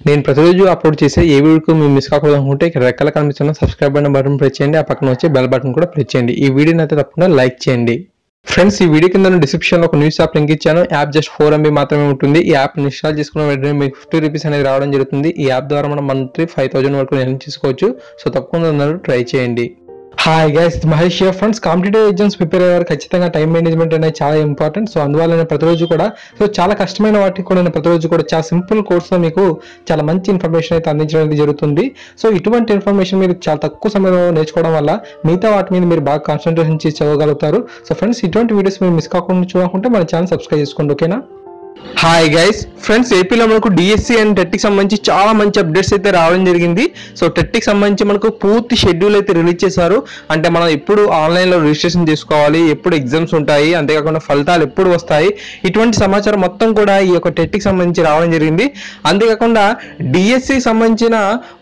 నేను ప్రతిరోజు అప్లోడ్ చేసే ఏ వీడియోకి మీరు మిస్ కాకూడదు అనుకుంటే ఇక్కడ రెక్కల కనిపిస్తున్న సబ్స్క్రైబ్ అనే బటన్ ప్రెస్ చేయండి, ఆ పక్కన వచ్చే బెల్ బటన్ కూడా ప్రెస్ చేయండి. ఈ వీడియోని అయితే తప్పకుండా లైక్ చేయండి. ఫ్రెండ్స్, ఈ వీడియో కింద డిస్క్రిప్షన్ లో ఒక న్యూస్ యాప్ లింక్ ఇచ్చాను. యాప్ జస్ట్ 4 MB మాత్రమే ఉంటుంది. ఈ యాప్ ఇన్స్టాల్ చేసుకున్న వెంటనే మీకు 50 రూపీస్ అనేది రావడం జరుగుతుంది. ఈ యాప్ ద్వారా మనం మంత్లీ 5000 వరకు ఎర్న్ చేసుకోవచ్చు. సో తప్పకుండా అందరూ ట్రై చేయండి. Hi guys, Mahesh here. Friends, competitive exams prepare అయ్యారు. ఖచ్చితంగా టైం మేనేజ్మెంట్ అనేది చాలా ఇంపార్టెంట్. సో అందువల్ల నేను ప్రతిరోజు కూడా చాలా కష్టమైన వాటికి కూడా నేను ప్రతిరోజు కూడా చాలా సింపుల్ కోర్స్లో మీకు చాలా మంచి ఇన్ఫర్మేషన్ అయితే అందించడం జరుగుతుంది. సో ఇటువంటి ఇన్ఫర్మేషన్ మీరు చాలా తక్కువ సమయంలో నేర్చుకోవడం వల్ల మిగతా వాటి మీద మీరు బాగా కాన్సన్ట్రేషన్ చేసి చదవగలుగుతారు. సో ఫ్రెండ్స్, ఇటువంటి వీడియోస్ మీరు మిస్ కాకుండా చూడాలనుకుంటే మన ఛానల్ సబ్స్క్రైబ్ చేసుకోండి, ఓకేనా? హాయ్ గైస్, ఫ్రెండ్స్, ఏపీలో మనకు డిఎస్సి అండ్ టెట్కి సంబంధించి చాలా మంచి అప్డేట్స్ అయితే రావడం జరిగింది. సో టెట్కి సంబంధించి మనకు పూర్తి షెడ్యూల్ అయితే రిలీజ్ చేశారు. అంటే మనం ఎప్పుడు ఆన్లైన్లో రిజిస్ట్రేషన్ చేసుకోవాలి, ఎప్పుడు ఎగ్జామ్స్ ఉంటాయి, అంతేకాకుండా ఫలితాలు ఎప్పుడు వస్తాయి, ఇటువంటి సమాచారం మొత్తం కూడా ఈ యొక్క టెట్కి సంబంధించి రావడం జరిగింది. అంతేకాకుండా డిఎస్సికి సంబంధించిన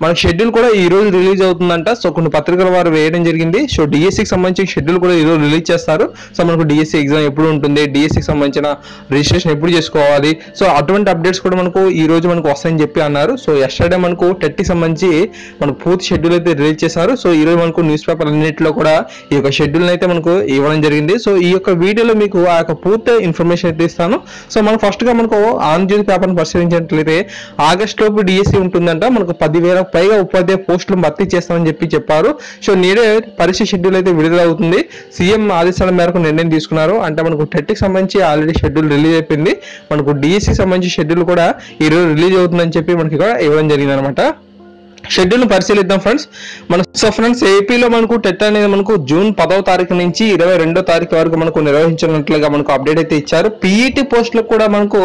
మన షెడ్యూల్ కూడా ఈ రోజు రిలీజ్ అవుతుందంట. సో కొన్ని పత్రికల వారు వేయడం జరిగింది. సో డిఎస్సికి సంబంధించి షెడ్యూల్ కూడా ఈ రోజు రిలీజ్ చేస్తారు. సో మనకు డిఎస్సి ఎగ్జామ్ ఎప్పుడు ఉంటుంది, డిఎస్సికి సంబంధించిన రిజిస్ట్రేషన్ ఎప్పుడు చేసుకోవాలి, సో అటువంటి అప్డేట్స్ కూడా మనకు ఈ రోజు మనకు వస్తాయని చెప్పి అన్నారు. సో ఎస్టర్డే మనకు టెట్కి సంబంధించి మనకు పూర్తి షెడ్యూల్ అయితే రిలీజ్ చేశారు. సో ఈ రోజు మనకు న్యూస్ పేపర్ అన్నింటిలో కూడా ఈ యొక్క షెడ్యూల్ అయితే మనకు ఇవ్వడం జరిగింది. సో ఈ యొక్క వీడియోలో మీకు ఆ యొక్క పూర్తి ఇన్ఫర్మేషన్ అయితే ఇస్తాను. సో మనం ఫస్ట్ గా మనకు ఆంధ్రజ్యోతి పేపర్ని పరిశీలించినట్లయితే ఆగస్ట్ లోపు డిఎస్సి ఉంటుందంట. మనకు 10,000 పైగా ఉపాధ్యాయ పోస్టులు భర్తీ చేస్తామని చెప్పారు. సో నేడే పరీక్ష షెడ్యూల్ అయితే విడుదల అవుతుంది. సీఎం ఆదేశాల మేరకు నిర్ణయం తీసుకున్నారు. అంటే మనకు టెట్కి సంబంధించి ఆల్రెడీ షెడ్యూల్ రిలీజ్ అయిపోయింది. మనకు డిఎస్సి సంబంధించి షెడ్యూల్ కూడా ఈ రోజు రిలీజ్ అవుతుందని చెప్పి మనకి ఇక్కడ ఇవ్వడం జరిగింది అనమాట. షెడ్యూల్ పరిశీలిద్దాం ఫ్రెండ్స్. సో ఫ్రెండ్స్, ఏపీలో మనకు టెట్ అనేది మనకు జూన్ 10వ తారీఖు నుంచి 22వ తారీఖు వరకు మనకు నిర్వహించినట్లుగా మనకు అప్డేట్ అయితే ఇచ్చారు. పీఈటీ పోస్టులకు కూడా మనకు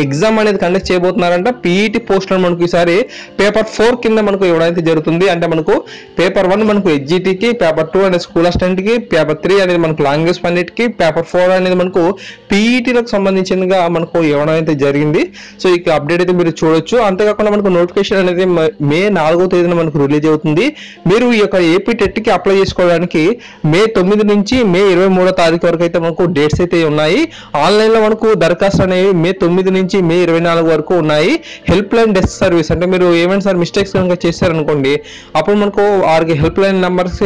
ఎగ్జామ్ అనేది కండక్ట్ చేయబోతున్నారంట. పీఈటీ పోస్టులను మనకు ఈసారి పేపర్ 4 కింద మనకు ఇవ్వడం అయితే జరుగుతుంది. అంటే మనకు పేపర్ 1 మనకు హెచ్జిటికి, పేపర్ 2 అనేది స్కూల్ అసిస్టెంట్కి, పేపర్ 3 అనేది మనకు లాంగ్వేజ్ పండిట్కి, పేపర్ 4 అనేది మనకు పీఈటీలకు సంబంధించినగా మనకు ఇవ్వడం అయితే జరిగింది. సో ఈ అప్డేట్ అయితే మీరు చూడొచ్చు. అంతేకాకుండా మనకు నోటిఫికేషన్ అనేది మే 4వ తేదీన మనకు రిలీజ్ అవుతుంది. మీరు ఈ యొక్క ఏపీ టెట్ కి అప్లై చేసుకోవడానికి మే 9 నుంచి మే 23వ తారీఖు వరకు అయితే మనకు డేట్స్ అయితే ఉన్నాయి. ఆన్లైన్ లో మనకు దరఖాస్తు అనేవి మే 9 నుంచి మే 24 వరకు ఉన్నాయి. హెల్ప్ లైన్ డెస్క్ సర్వీస్, అంటే మీరు ఏమైనా సార్ మిస్టేక్స్ కనుక చేశారనుకోండి, అప్పుడు మనకు వారికి హెల్ప్ లైన్ నెంబర్స్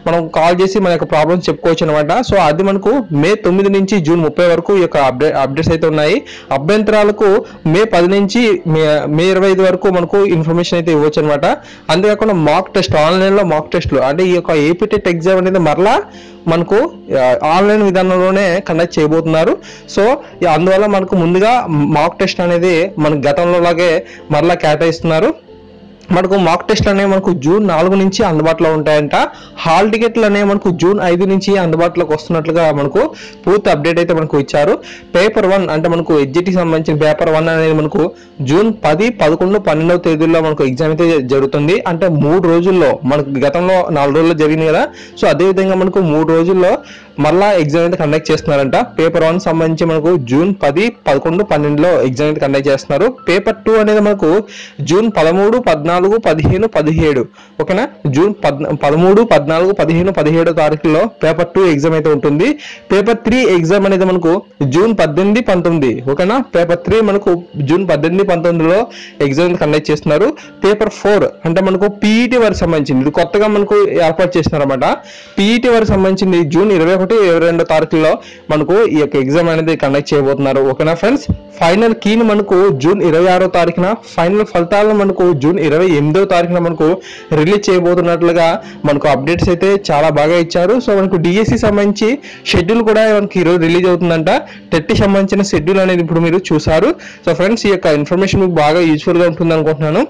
మనం కాల్ చేసి మన యొక్క ప్రాబ్లమ్స్ చెప్పుకోవచ్చు అనమాట. సో అది మనకు మే 9 నుంచి జూన్ 30 వరకు ఈ యొక్క అప్డేట్స్ అయితే ఉన్నాయి. అభ్యంతరాలకు మే 10 నుంచి మే 25 వరకు మనకు ఇన్ఫర్మేషన్ అయితే ఇవ్వచ్చు అనమాట. అంతేకాకుండా మాక్ టెస్ట్, ఆన్లైన్ లో మాక్ టెస్ట్లు, అంటే ఈ యొక్క ఏపీ టెట్ ఎగ్జామ్ అనేది మరలా మనకు ఆన్లైన్ విధానంలోనే కండక్ట్ చేయబోతున్నారు. సో అందువల్ల మనకు ముందుగా మాక్ టెస్ట్ అనేది మనకు గతంలో లాగే మరలా కేటాయిస్తున్నారు. మనకు మాక్ టెస్ట్లు అనేవి మనకు జూన్ 4 నుంచి అందుబాటులో ఉంటాయంట. హాల్ టికెట్లు అనేవి మనకు జూన్ 5 నుంచి అందుబాటులోకి వస్తున్నట్లుగా మనకు పూర్తి అప్డేట్ అయితే మనకు ఇచ్చారు. పేపర్ 1 అంటే మనకు హెచ్జిటికి సంబంధించిన పేపర్ 1 అనేది మనకు జూన్ 10, 11, 12వ తేదీల్లో మనకు ఎగ్జామ్ అయితే జరుగుతుంది. అంటే 3 రోజుల్లో, మనకు గతంలో 4 రోజుల్లో జరిగింది కదా, సో అదేవిధంగా మనకు 3 రోజుల్లో మళ్ళా ఎగ్జామ్ అయితే కండక్ట్ చేస్తున్నారంట. పేపర్ 1 సంబంధించి మనకు జూన్ 10, 11, 12లో ఎగ్జామ్ అయితే కండక్ట్ చేస్తున్నారు. పేపర్ 2 అనేది మనకు జూన్ 13, 14, 15, 17, ఓకేనా? జూన్ 13, 14, 15, 17 తారీఖుల్లో పేపర్ 2 ఎగ్జామ్ అయితే ఉంటుంది. పేపర్ 3 ఎగ్జామ్ అనేది మనకు జూన్ 18, 19, ఓకేనా? పేపర్ 3 మనకు జూన్ 18, 19లో ఎగ్జామ్ కండక్ట్ చేస్తున్నారు. పేపర్ 4 అంటే మనకు పీఈటీ వారికి సంబంధించింది, ఇది కొత్తగా మనకు ఏర్పాటు చేస్తున్నారు అనమాట. పీఈటీ వారికి సంబంధించింది జూన్ 21, 22 తారీఖుల్లో మనకు ఈ యొక్క ఎగ్జామ్ అనేది కండక్ట్ చేయబోతున్నారు, ఓకేనా ఫ్రెండ్స్? ఫైనల్ కీని మనకు జూన్ 26వ తారీఖున, ఫైనల్ ఫలితాలను మనకు జూన్ 28వ తారీఖున మనకు రిలీజ్ చేయబోతున్నట్లుగా మనకు అప్డేట్స్ అయితే చాలా బాగా ఇచ్చారు. సో మనకు డిఎస్సి సంబంధించి షెడ్యూల్ కూడా మనకి ఈరోజు రిలీజ్ అవుతుందంట. టెట్ సంబంధించిన షెడ్యూల్ అనేది ఇప్పుడు మీరు చూసారు. సో ఫ్రెండ్స్, ఈ యొక్క ఇన్ఫర్మేషన్ మీకు బాగా యూజ్ఫుల్ గా ఉంటుంది అనుకుంటున్నాను.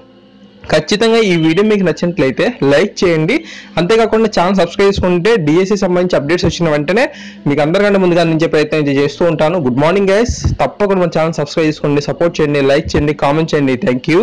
ఖచ్చితంగా ఈ వీడియో మీకు నచ్చినట్లయితే లైక్ చేయండి. అంతేకాకుండా ఛానల్ సబ్స్క్రైబ్ చేసుకుంటే డిఎస్సి సంబంధించి అప్డేట్స్ వచ్చిన వెంటనే మీకు అందరికంటే ముందుగా అందించే ప్రయత్నం చేస్తూ ఉంటాను. గుడ్ మార్నింగ్ గైస్, తప్పకుండా మన ఛానల్ సబ్స్క్రైబ్ చేసుకోండి, సపోర్ట్ చేయండి, లైక్ చేయండి, కామెంట్ చేయండి. Thank you.